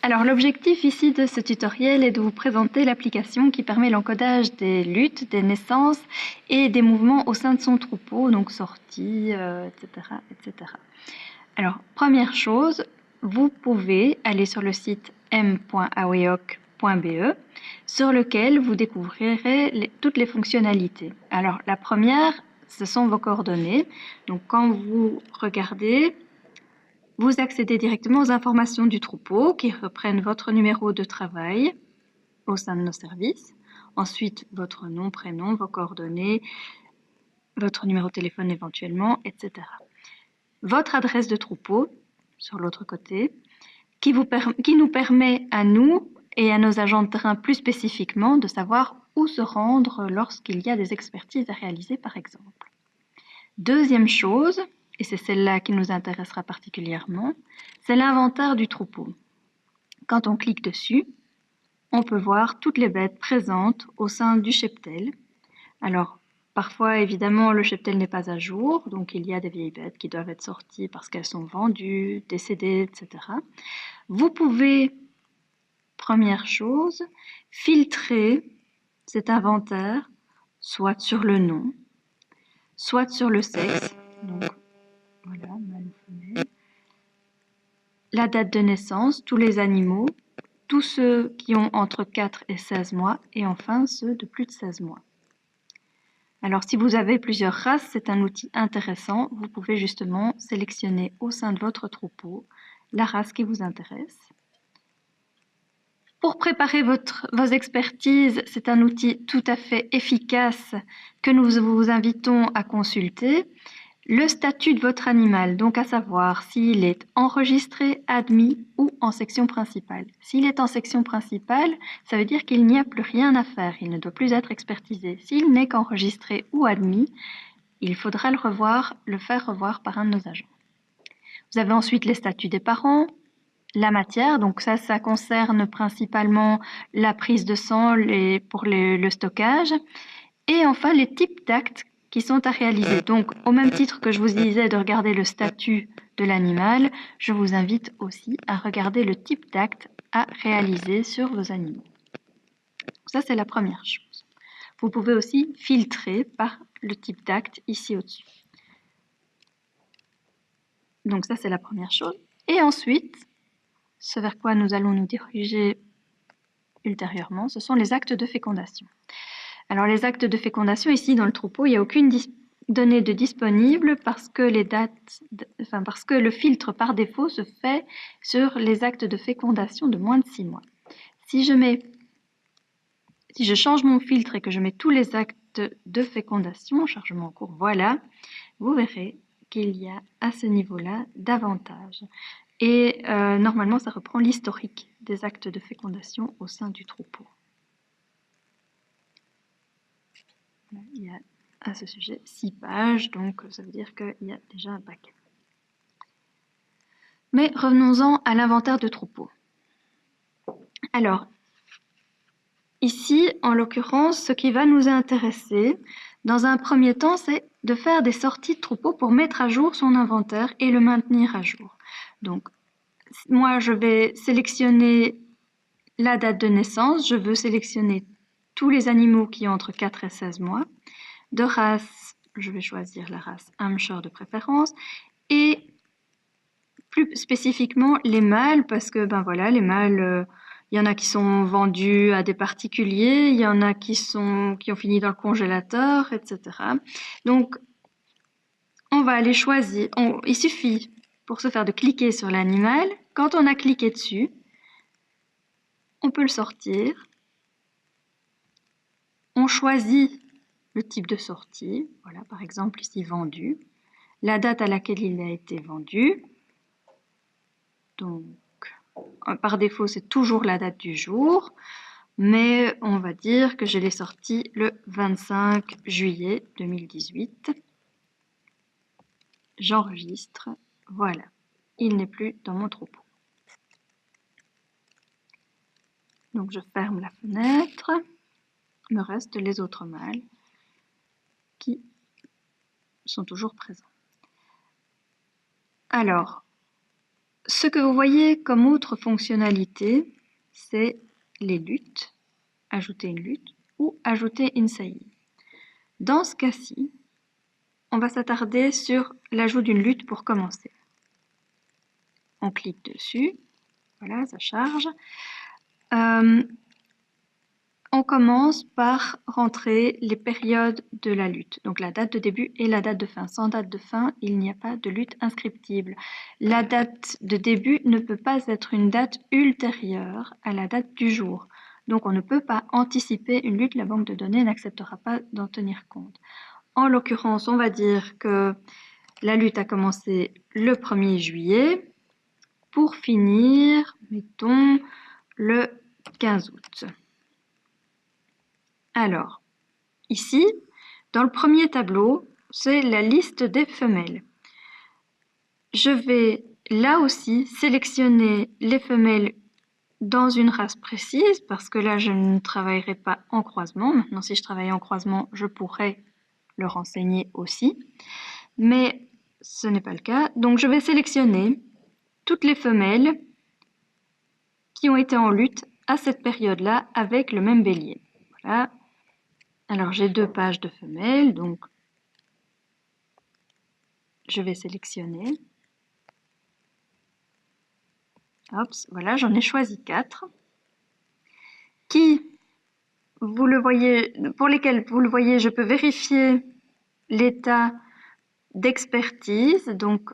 Alors l'objectif ici de ce tutoriel est de vous présenter l'application qui permet l'encodage des luttes, des naissances et des mouvements au sein de son troupeau, donc sorties, etc., etc. Alors, première chose, vous pouvez aller sur le site m.aweok.be sur lequel vous découvrirez toutes les fonctionnalités. Alors, la première, ce sont vos coordonnées. Donc, quand vous regardez, vous accédez directement aux informations du troupeau qui reprennent votre numéro de travail au sein de nos services. Ensuite, votre nom, prénom, vos coordonnées, votre numéro de téléphone éventuellement, etc. Votre adresse de troupeau, sur l'autre côté, qui nous permet à nous et à nos agents de terrain plus spécifiquement de savoir où se rendre lorsqu'il y a des expertises à réaliser, par exemple. Deuxième chose, et c'est celle-là qui nous intéressera particulièrement, c'est l'inventaire du troupeau. Quand on clique dessus, on peut voir toutes les bêtes présentes au sein du cheptel. Alors, parfois, évidemment, le cheptel n'est pas à jour, donc il y a des vieilles bêtes qui doivent être sorties parce qu'elles sont vendues, décédées, etc. Vous pouvez, première chose, filtrer cet inventaire, soit sur le nom, soit sur le sexe, donc voilà, mâle ou femelle, la date de naissance, tous les animaux, tous ceux qui ont entre 4 et 16 mois, et enfin ceux de plus de 16 mois. Alors, si vous avez plusieurs races, c'est un outil intéressant. Vous pouvez justement sélectionner au sein de votre troupeau la race qui vous intéresse. Pour préparer vos expertises, c'est un outil tout à fait efficace que nous vous invitons à consulter. Le statut de votre animal, donc à savoir s'il est enregistré, admis ou en section principale. S'il est en section principale, ça veut dire qu'il n'y a plus rien à faire, il ne doit plus être expertisé. S'il n'est qu'enregistré ou admis, il faudra le faire revoir par un de nos agents. Vous avez ensuite les statuts des parents, la matière, donc ça concerne principalement la prise de sang pour le stockage, et enfin les types d'actes qui sont à réaliser. Donc, au même titre que je vous disais de regarder le statut de l'animal, je vous invite aussi à regarder le type d'acte à réaliser sur vos animaux. Ça, c'est la première chose. Vous pouvez aussi filtrer par le type d'acte ici au-dessus. Donc ça, c'est la première chose. Et ensuite, ce vers quoi nous allons nous diriger ultérieurement, ce sont les actes de fécondation. Alors les actes de fécondation, ici dans le troupeau, il n'y a aucune donnée de disponible parce que parce que le filtre par défaut se fait sur les actes de fécondation de moins de 6 mois. Si je change mon filtre et que je mets tous les actes de fécondation, chargement en cours, voilà, vous verrez qu'il y a à ce niveau-là davantage. Et normalement, ça reprend l'historique des actes de fécondation au sein du troupeau. Il y a à ce sujet 6 pages, donc ça veut dire qu'il y a déjà un paquet. Mais revenons-en à l'inventaire de troupeau. Alors, ici, en l'occurrence, ce qui va nous intéresser, dans un premier temps, c'est de faire des sorties de troupeau pour mettre à jour son inventaire et le maintenir à jour. Donc, moi, je vais sélectionner la date de naissance, je veux sélectionner tous les animaux qui ont entre 4 et 16 mois. De race, je vais choisir la race Hampshire de préférence. Et plus spécifiquement, les mâles, parce que ben voilà, les mâles, il y en a qui sont vendus à des particuliers, il y en a qui ont fini dans le congélateur, etc. Donc, on va aller choisir. Il suffit, pour ce faire, de cliquer sur l'animal. Quand on a cliqué dessus, on peut le sortir. On choisit le type de sortie. Voilà, par exemple, ici, vendu. La date à laquelle il a été vendu. Donc, par défaut, c'est toujours la date du jour. Mais on va dire que je l'ai sorti le 25 juillet 2018. J'enregistre. Voilà. Il n'est plus dans mon troupeau. Donc, je ferme la fenêtre. Il me reste les autres mâles qui sont toujours présents. Alors, Ce que vous voyez comme autre fonctionnalité, c'est les luttes, ajouter une lutte ou ajouter une saillie. Dans ce cas-ci, on va s'attarder sur l'ajout d'une lutte pour commencer. On clique dessus, voilà, ça charge. On commence par rentrer les périodes de la lutte, donc la date de début et la date de fin. Sans date de fin, il n'y a pas de lutte inscriptible. La date de début ne peut pas être une date ultérieure à la date du jour. Donc on ne peut pas anticiper une lutte, la banque de données n'acceptera pas d'en tenir compte. En l'occurrence, on va dire que la lutte a commencé le 1er juillet pour finir, mettons, le 15 août. Alors, ici, dans le premier tableau, c'est la liste des femelles. Je vais là aussi sélectionner les femelles dans une race précise parce que là, je ne travaillerai pas en croisement. Maintenant, si je travaillais en croisement, je pourrais le renseigner aussi. Mais ce n'est pas le cas. Donc, je vais sélectionner toutes les femelles qui ont été en lutte à cette période-là avec le même bélier. Voilà. Alors, j'ai 2 pages de femelles, donc je vais sélectionner. Hop, voilà, j'en ai choisi 4 qui, vous le voyez, pour lesquels, vous le voyez, je peux vérifier l'état d'expertise. Donc,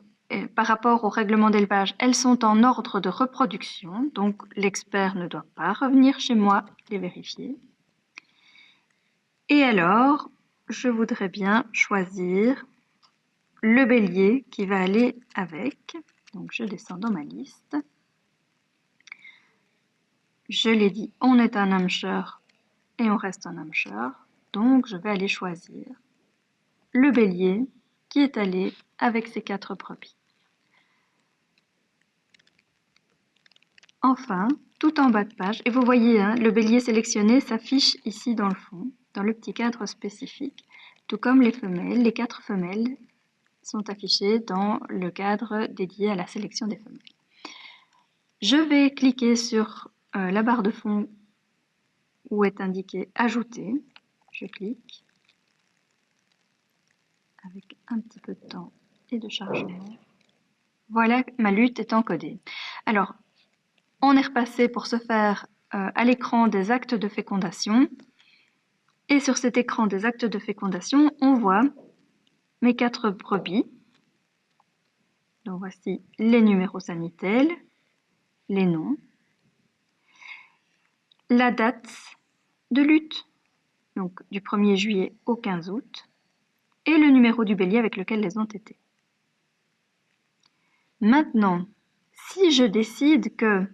par rapport au règlement d'élevage, elles sont en ordre de reproduction. Donc, l'expert ne doit pas revenir chez moi les vérifier. Et alors, je voudrais bien choisir le bélier qui va aller avec. Donc, je descends dans ma liste. Je l'ai dit, on est un Hampshire et on reste un Hampshire. Donc, je vais aller choisir le bélier qui est allé avec ses 4 brebis. Enfin, tout en bas de page, et vous voyez, hein, le bélier sélectionné s'affiche ici dans le fond, dans le petit cadre spécifique, tout comme les femelles. Les 4 femelles sont affichées dans le cadre dédié à la sélection des femelles. Je vais cliquer sur la barre de fond où est indiqué « Ajouter ». Je clique avec un petit peu de temps et de chargement. Voilà, ma lutte est encodée. Alors, on est repassé pour se faire à l'écran des actes de fécondation. Et sur cet écran des actes de fécondation, on voit mes 4 brebis. Donc voici les numéros sanitaires, les noms, la date de lutte, donc du 1er juillet au 15 août, et le numéro du bélier avec lequel elles ont été. Maintenant, si je décide que,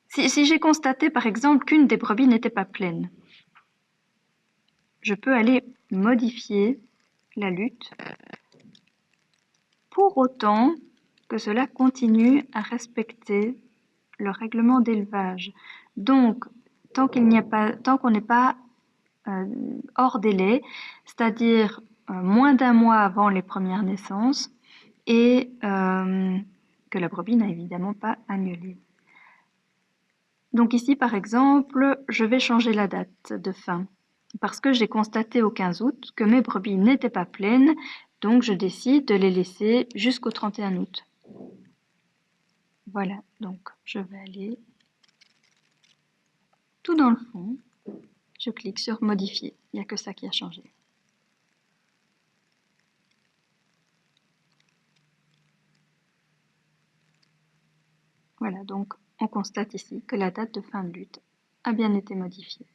si j'ai constaté par exemple qu'une des brebis n'était pas pleine, je peux aller modifier la lutte pour autant que cela continue à respecter le règlement d'élevage. Donc, tant qu'on n'est pas hors délai, c'est-à-dire moins d'1 mois avant les premières naissances, et que la brebis n'a évidemment pas agnelé. Donc ici, par exemple, je vais changer la date de fin parce que j'ai constaté au 15 août que mes brebis n'étaient pas pleines, donc je décide de les laisser jusqu'au 31 août. Voilà, donc je vais aller tout dans le fond, je clique sur modifier, il n'y a que ça qui a changé. Voilà, donc on constate ici que la date de fin de lutte a bien été modifiée.